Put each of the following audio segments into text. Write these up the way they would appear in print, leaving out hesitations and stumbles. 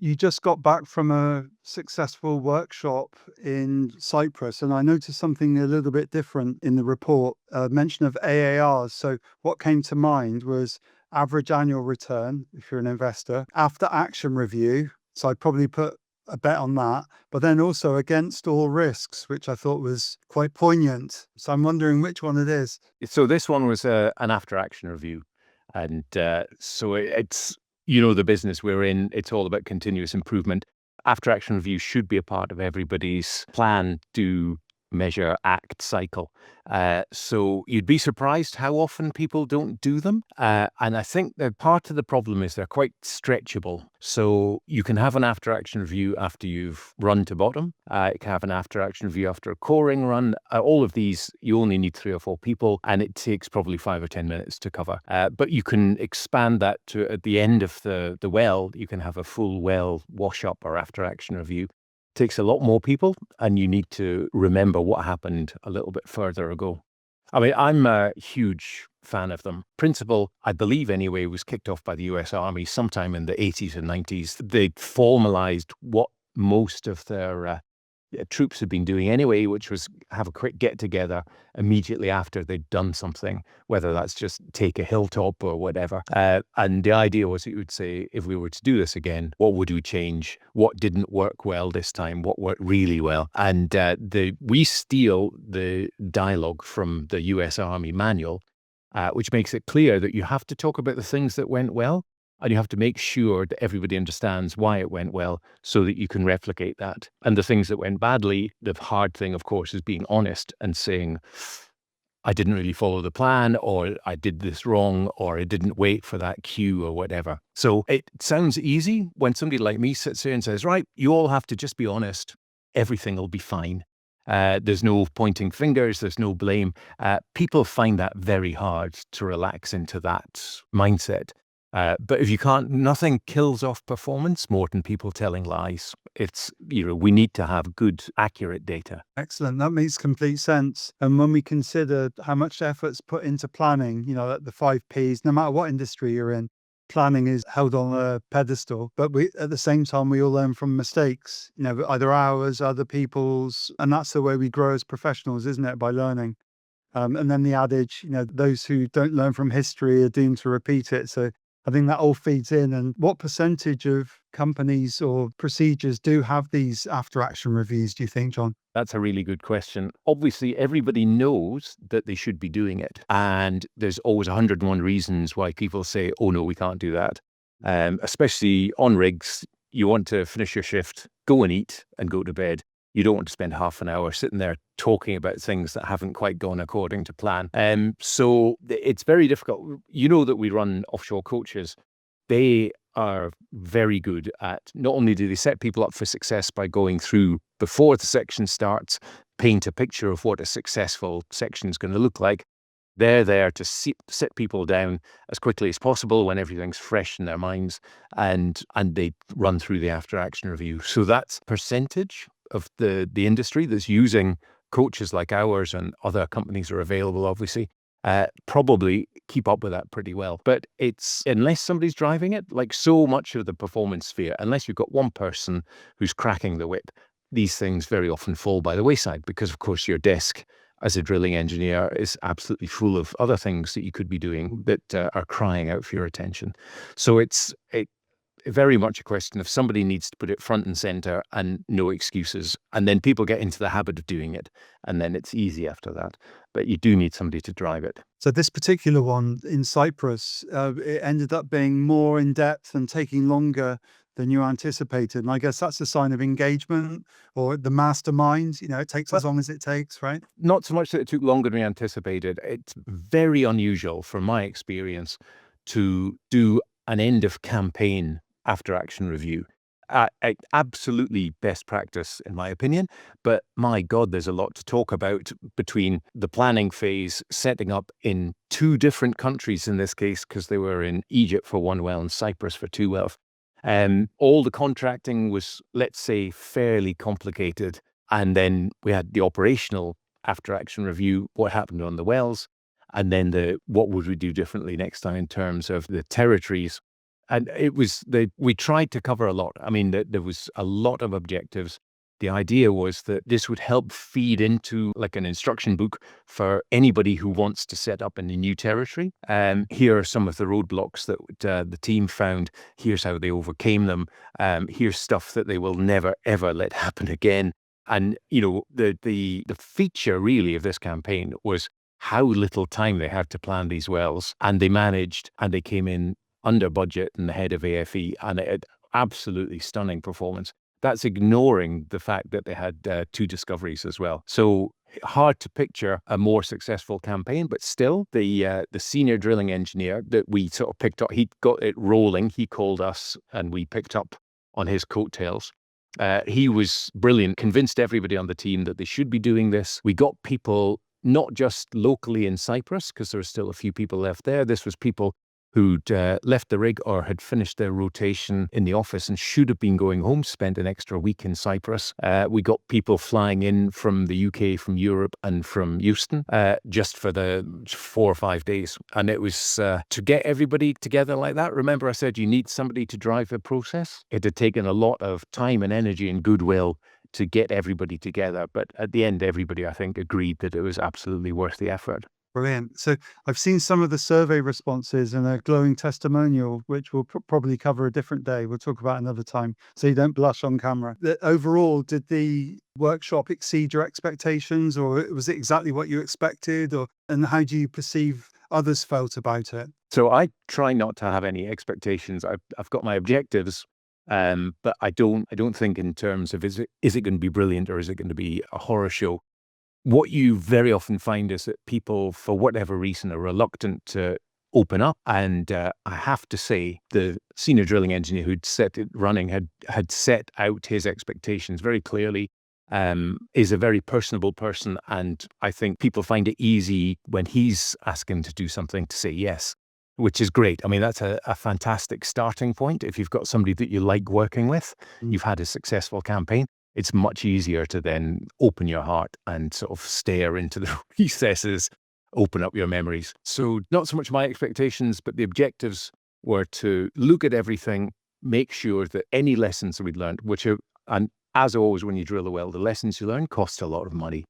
You just got back from a successful workshop in Cyprus, and I noticed something a little bit different in the report, mention of AARs. So what came to mind was average annual return, if you're an investor, after action review. So I'd probably put a bet on that, but then also against all risks, which I thought was quite poignant. So I'm wondering which one it is. So this one was an after-action review. And so it's, the business we're in, it's all about continuous improvement. After-action review should be a part of everybody's plan to measure, act cycle. So you'd be surprised how often people don't do them. And I think that part of the problem is they're quite stretchable. So you can have an after-action review after you've run to bottom. You can have an after-action review after a coring run. All of these, you only need 3 or 4 people, and it takes probably 5 or 10 minutes to cover. But you can expand that to, at the end of the well, you can have a full well wash-up or after-action review. Takes a lot more people, and you need to remember what happened a little bit further ago. I mean, I'm a huge fan of them. Principle, I believe anyway, was kicked off by the US Army sometime in the 80s and 90s. They formalized what most of their troops had been doing anyway, which was have a quick get-together immediately after they'd done something, whether that's just take a hilltop or whatever. And the idea was that you would say, if we were to do this again, what would we change? What didn't work well this time? What worked really well? And we steal the dialogue from the US Army manual, which makes it clear that you have to talk about the things that went well, and you have to make sure that everybody understands why it went well so that you can replicate that. And the things that went badly, the hard thing, of course, is being honest and saying, I didn't really follow the plan, or I did this wrong, or I didn't wait for that cue or whatever. So it sounds easy when somebody like me sits here and says, right, you all have to just be honest. Everything will be fine. There's no pointing fingers. There's no blame. People find that very hard to relax into that mindset. But if you can't, nothing kills off performance more than people telling lies. It's, we need to have good, accurate data. Excellent. That makes complete sense. And when we consider how much effort's put into planning, the 5 Ps, no matter what industry you're in, planning is held on a pedestal. But at the same time, we all learn from mistakes, either ours, other people's. And that's the way we grow as professionals, isn't it? By learning. And then the adage, those who don't learn from history are doomed to repeat it. So I think that all feeds in. And what percentage of companies or procedures do have these after-action reviews, do you think, John? That's a really good question. Obviously, everybody knows that they should be doing it. And there's always 101 reasons why people say, oh, no, we can't do that. Especially on rigs, you want to finish your shift, go and eat, and go to bed. You don't want to spend half an hour sitting there talking about things that haven't quite gone according to plan. So it's very difficult. You know that we run offshore coaches. They are very good at, not only do they set people up for success by going through before the section starts, paint a picture of what a successful section is going to look like. They're there to sit people down as quickly as possible when everything's fresh in their minds, and they run through the after-action review. So that's percentage of the industry that's using coaches like ours, and other companies are available, obviously, probably keep up with that pretty well. But it's, unless somebody's driving it, like so much of the performance sphere, unless you've got one person who's cracking the whip, these things very often fall by the wayside, because of course your desk as a drilling engineer is absolutely full of other things that you could be doing that are crying out for your attention. So it's very much a question of somebody needs to put it front and center and no excuses. And then people get into the habit of doing it. And then it's easy after that. But you do need somebody to drive it. So this particular one in Cyprus, it ended up being more in depth and taking longer than you anticipated. And I guess that's a sign of engagement, or the mastermind. It takes as long as it takes, right? Not so much that it took longer than we anticipated. It's very unusual, from my experience, to do an end of campaign after-action review. Absolutely best practice, in my opinion. But my God, there's a lot to talk about between the planning phase, setting up in 2 different countries in this case, because they were in Egypt for 1 well and Cyprus for 2 wells. All the contracting was, let's say, fairly complicated. And then we had the operational after-action review, what happened on the wells, and then what would we do differently next time in terms of the territories. And we tried to cover a lot. I mean, there was a lot of objectives. The idea was that this would help feed into like an instruction book for anybody who wants to set up in a new territory. Here are some of the roadblocks that the team found. Here's how they overcame them. Here's stuff that they will never, ever let happen again. And, the feature really of this campaign was how little time they had to plan these wells. And they managed, and they came in under budget and the head of AFE, and it had absolutely stunning performance. That's ignoring the fact that they had 2 discoveries as well. So hard to picture a more successful campaign, but still the senior drilling engineer that we sort of picked up, he got it rolling. He called us and we picked up on his coattails. He was brilliant, convinced everybody on the team that they should be doing this. We got people not just locally in Cyprus, because there were still a few people left there. This was people who'd left the rig or had finished their rotation in the office and should have been going home, spent an extra week in Cyprus. We got people flying in from the UK, from Europe, and from Houston just for the 4 or 5 days. And it was to get everybody together like that. Remember, I said you need somebody to drive the process. It had taken a lot of time and energy and goodwill to get everybody together. But at the end, everybody, I think, agreed that it was absolutely worth the effort. Brilliant. So I've seen some of the survey responses and a glowing testimonial, which we'll probably cover a different day. We'll talk about another time, so you don't blush on camera. Overall, did the workshop exceed your expectations, or was it exactly what you expected? And how do you perceive others felt about it? So I try not to have any expectations. I've got my objectives, but I don't think in terms of is it going to be brilliant or is it going to be a horror show. What you very often find is that people, for whatever reason, are reluctant to open up. And I have to say, the senior drilling engineer who'd set it running had set out his expectations very clearly, is a very personable person. And I think people find it easy when he's asking to do something to say yes, which is great. I mean, that's a fantastic starting point. If you've got somebody that you like working with, you've had a successful campaign, it's much easier to then open your heart and sort of stare into the recesses, open up your memories. So not so much my expectations, but the objectives were to look at everything, make sure that any lessons that we'd learned, and as always, when you drill a well, the lessons you learn cost a lot of money.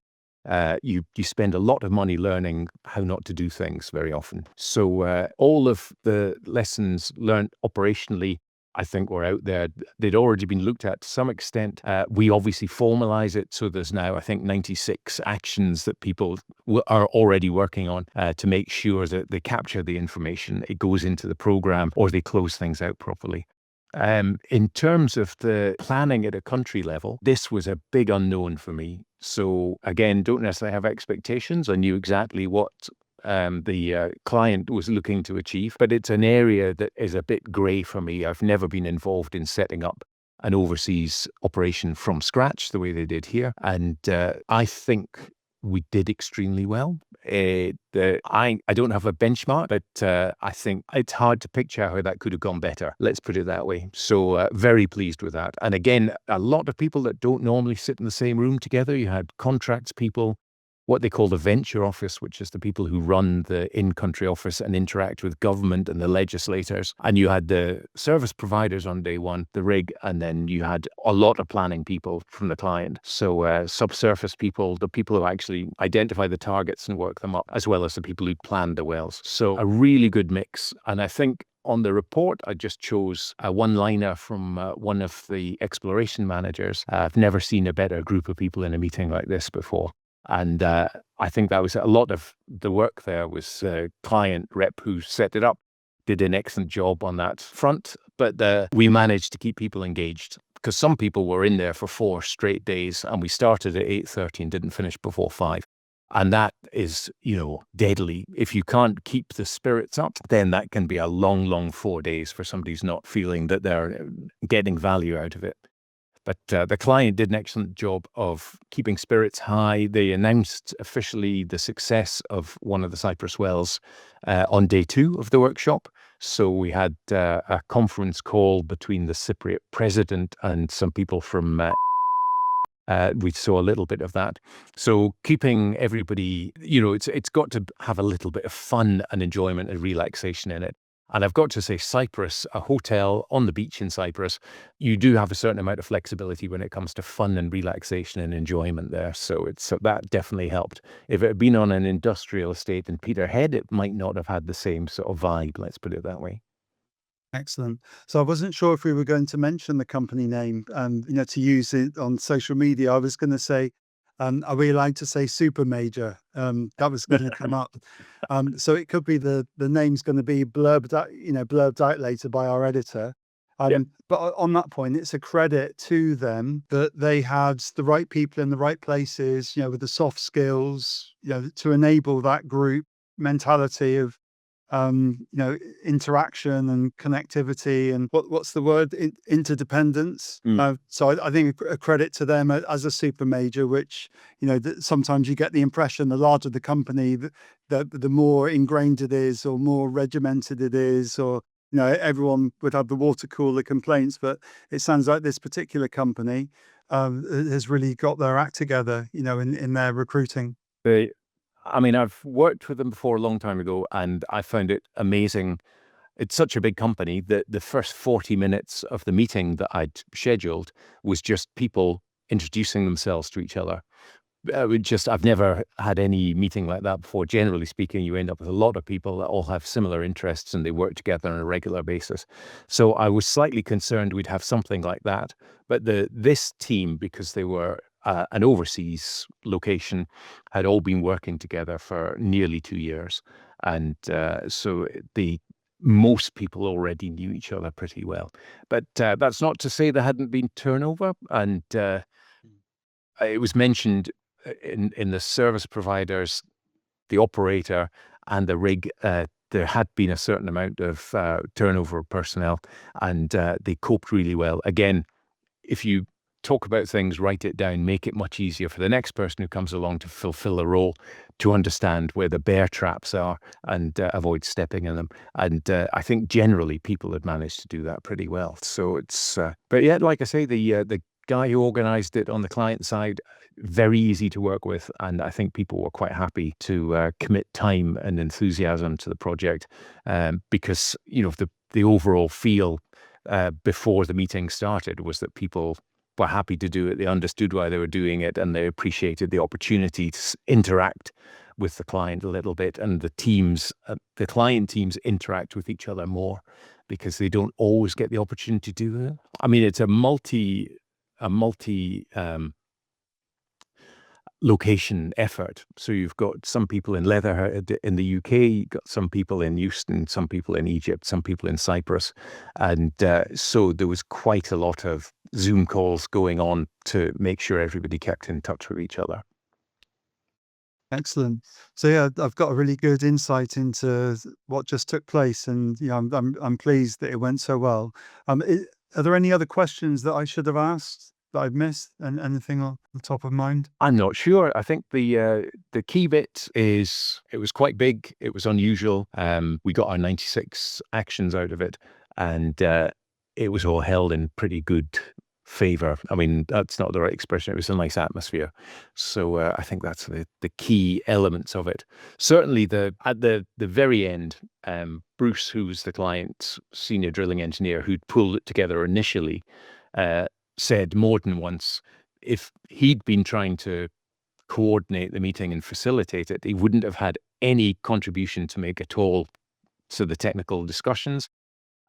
You spend a lot of money learning how not to do things very often. So all of the lessons learned operationally, I think, were out there. They'd already been looked at to some extent. We obviously formalize it. So there's now, I think, 96 actions that people are already working on to make sure that they capture the information, it goes into the program, or they close things out properly. In terms of the planning at a country level, this was a big unknown for me. So again, don't necessarily have expectations. I knew exactly what the client was looking to achieve, but it's an area that is a bit grey for me. I've never been involved in setting up an overseas operation from scratch the way they did here. And I think we did extremely well. I don't have a benchmark, but I think it's hard to picture how that could have gone better. Let's put it that way. So very pleased with that. And again, a lot of people that don't normally sit in the same room together. You had contracts people, what they call the venture office, which is the people who run the in-country office and interact with government and the legislators. And you had the service providers on day one, the rig, and then you had a lot of planning people from the client. So subsurface people, the people who actually identify the targets and work them up, as well as the people who plan the wells. So a really good mix. And I think on the report, I just chose a one-liner from one of the exploration managers. I've never seen a better group of people in a meeting like this before. And I think that was a lot of the work there was client rep who set it up, did an excellent job on that front. But we managed to keep people engaged because some people were in there for 4 straight days and we started at 8:30 and didn't finish before 5. And that is, deadly. If you can't keep the spirits up, then that can be a long, long 4 days for somebody who's not feeling that they're getting value out of it. But the client did an excellent job of keeping spirits high. They announced officially the success of one of the Cyprus wells on day 2 of the workshop. So we had a conference call between the Cypriot president and some people from we saw a little bit of that. So keeping everybody, it's got to have a little bit of fun and enjoyment and relaxation in it. And I've got to say, Cyprus, a hotel on the beach in Cyprus, you do have a certain amount of flexibility when it comes to fun and relaxation and enjoyment there. So that definitely helped. If it had been on an industrial estate in Peterhead, it might not have had the same sort of vibe, let's put it that way. Excellent. So I wasn't sure if we were going to mention the company name and, to use it on social media. I was going to say, are we allowed to say super major? That was going to come up. So it could be the name's going to be blurbed out later by our editor. Yeah. But on that point, it's a credit to them that they had the right people in the right places, with the soft skills, to enable that group mentality of interaction and connectivity and what's the word? Interdependence. So I think a credit to them as a super major, which, sometimes you get the impression the larger the company, the more ingrained it is or more regimented it is, or, everyone would have the water cooler complaints. But it sounds like this particular company has really got their act together, in their recruiting. I've worked with them before a long time ago, and I found it amazing. It's such a big company that the first 40 minutes of the meeting that I'd scheduled was just people introducing themselves to each other. I've never had any meeting like that before. Generally speaking, you end up with a lot of people that all have similar interests and they work together on a regular basis. So I was slightly concerned we'd have something like that. But this team, because they were an overseas location, had all been working together for nearly 2 years. And so most people already knew each other pretty well. But that's not to say there hadn't been turnover. And it was mentioned in the service providers, the operator and the rig, there had been a certain amount of turnover of personnel, and they coped really well. Again, if you talk about things, write it down, make it much easier for the next person who comes along to fulfill the role, to understand where the bear traps are and avoid stepping in them. And I think generally people had managed to do that pretty well. So but yeah, like I say, the guy who organized it on the client side, very easy to work with. And I think people were quite happy to commit time and enthusiasm to the project, because, the overall feel before the meeting started was that people were happy to do it. They understood why they were doing it, and they appreciated the opportunity to interact with the client a little bit. And the client teams interact with each other more because they don't always get the opportunity to do that. It's a multi location effort. So you've got some people in Leatherhead in the UK, you've got some people in Houston, some people in Egypt, some people in Cyprus. And so there was quite a lot of Zoom calls going on to make sure everybody kept in touch with each other. Excellent. So yeah, I've got a really good insight into what just took place, and I'm pleased that it went so well. Are there any other questions that I should have asked that I've missed, and anything on the top of mind? I'm not sure. I think the key bit is it was quite big. It was unusual. We got our 96 actions out of it, and it was all held in pretty good favor. That's not the right expression. It was a nice atmosphere. So I think that's the key elements of it. Certainly, at the very end, Bruce, who was the client's senior drilling engineer, who'd pulled it together initially, said more than once, if he'd been trying to coordinate the meeting and facilitate it, he wouldn't have had any contribution to make at all to the technical discussions.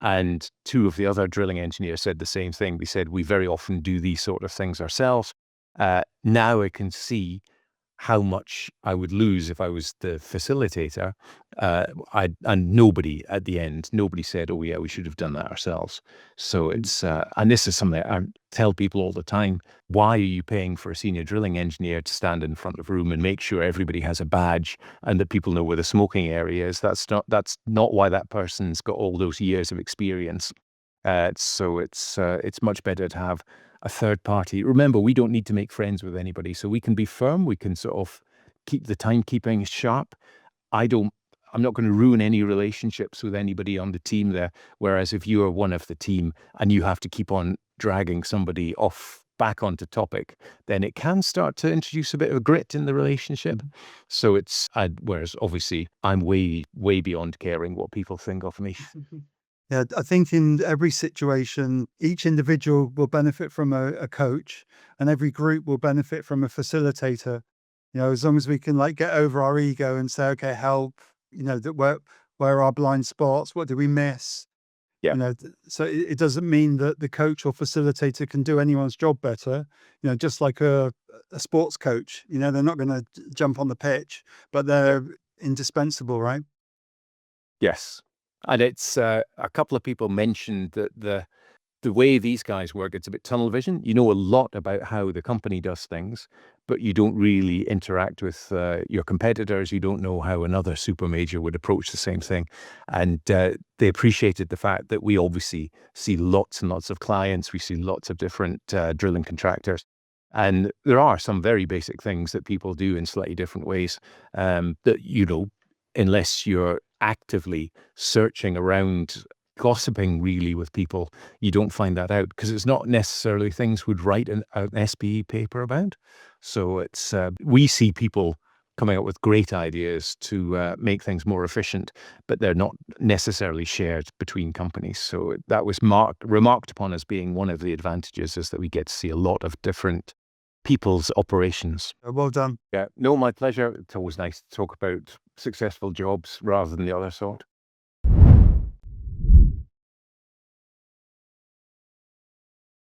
And two of the other drilling engineers said the same thing. They said, we very often do these sort of things ourselves. Now I can see how much I would lose if I was the facilitator. And nobody at the end, nobody said, oh yeah, we should have done that ourselves. So it's, and this is something I tell people all the time. Why are you paying for a senior drilling engineer to stand in front of a room and make sure everybody has a badge and that people know where the smoking area is? That's not why that person's got all those years of experience. So it's much better to have a third party. Remember, we don't need to make friends with anybody, so we can be firm. We can sort of keep the timekeeping sharp. I'm not going to ruin any relationships with anybody on the team there. Whereas if you are one of the team and you have to keep on dragging somebody off back onto topic, then it can start to introduce a bit of grit in the relationship. So whereas obviously I'm way, way beyond caring what people think of me. Yeah, I think in every situation, each individual will benefit from a coach, and every group will benefit from a facilitator. As long as we can like get over our ego and say, okay, help, that where are our blind spots? What do we miss? Yeah. So it doesn't mean that the coach or facilitator can do anyone's job better. Just like a sports coach, they're not going to jump on the pitch, but they're indispensable, right? Yes. And it's a couple of people mentioned that the way these guys work, it's a bit tunnel vision. You know a lot about how the company does things, but you don't really interact with your competitors. You don't know how another super major would approach the same thing. And they appreciated the fact that we obviously see lots and lots of clients. We see lots of different drilling contractors. And there are some very basic things that people do in slightly different ways that, unless you're actively searching around, gossiping really with people, you don't find that out because it's not necessarily things we'd write an SPE paper about. So we see people coming up with great ideas to make things more efficient, but they're not necessarily shared between companies. So that was remarked upon as being one of the advantages, is that we get to see a lot of different people's operations. Well done. Yeah, no, my pleasure. It's always nice to talk about successful jobs rather than the other sort.